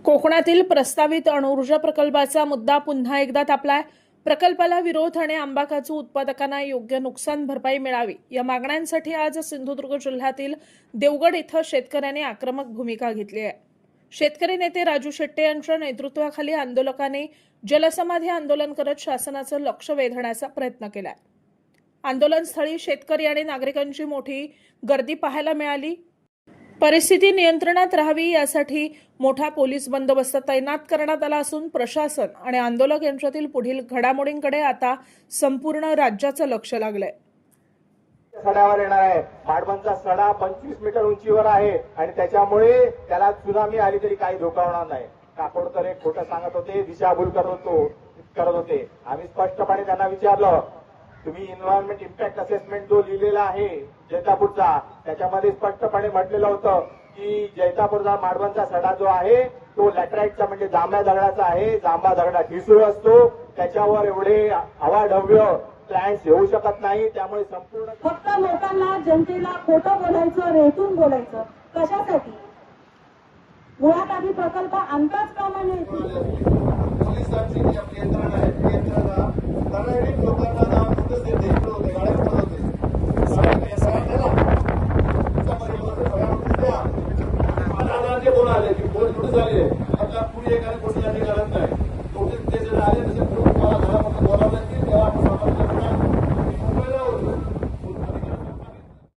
कोकणातील प्रस्तावित अणुऊर्जा प्रकल्पाचा मुद्दा पुन्हा एकदा तापलाय. प्रकल्पाला विरोध आणि आंबा काजू उत्पादकांना योग्य नुकसान भरपाई मिळावी या मागण्यांसाठी आज सिंधुदुर्ग जिल्ह्यातील देवगड इथं शेतकऱ्यांनी आक्रमक भूमिका घेतली आहे. शेतकरी नेते राजू शेट्टे यांच्या नेतृत्वाखाली आंदोलकांनी जलसमाधी आंदोलन करत शासनाचं लक्ष वेधण्याचा प्रयत्न केलाय. आंदोलनस्थळी शेतकरी आणि नागरिकांची मोठी गर्दी पाहायला मिळाली. परिस्थिती नियंत्रणात राहावी यासाठी मोठा पोलीस बंदोबस्त तैनात करण्यात आला असून प्रशासन आणि आंदोलक यांच्यातील पुढील घडामोडींकडे आता संपूर्ण राज्याचं लक्ष लागलंय. सड्यावर येणार आहे. माडबनचा सडा 25 मीटर उंचीवर आहे आणि त्याच्यामुळे त्याला त्सुनामी आली तरी काही धोका होणार नाही. काकोडकर एक खोटं सांगत होते, दिशाभूल करत होते. आम्ही स्पष्टपणे त्यांना विचारलं, तुम्ही एन्व्हायरमेंट इम्पॅक्ट असेसमेंट जो लिहिलेला आहे जैतापूरचा, त्याच्यामध्ये स्पष्टपणे म्हटलेलं होतं की जैतापूरचा माडबनचा सडा जो आहे तो लॅटराईटचा म्हणजे जांभ्या दगडाचा आहे. जांभा दगडा ठिसूळ असतो, त्याच्यावर एवढे अवाढव्य प्लॅन्स येऊ शकत नाही. त्यामुळे संपूर्ण फक्त लोकांना जनतेला खोटं बोलायचं, रेटून बोलायचं कशासाठी? मुळात आधी प्रकल्प आणताच कामा नये. पोलिसांची जी आपली यंत्रणा आहे ती यंत्रणा ठराविक लोकांना नाव कुठंच देते, इकडे होते, गाड्या होते. जे कोण आले की फोन कुठे झाले आता पुढे एखाद्या कोणी आले घालत नाही. ते जर आले तसे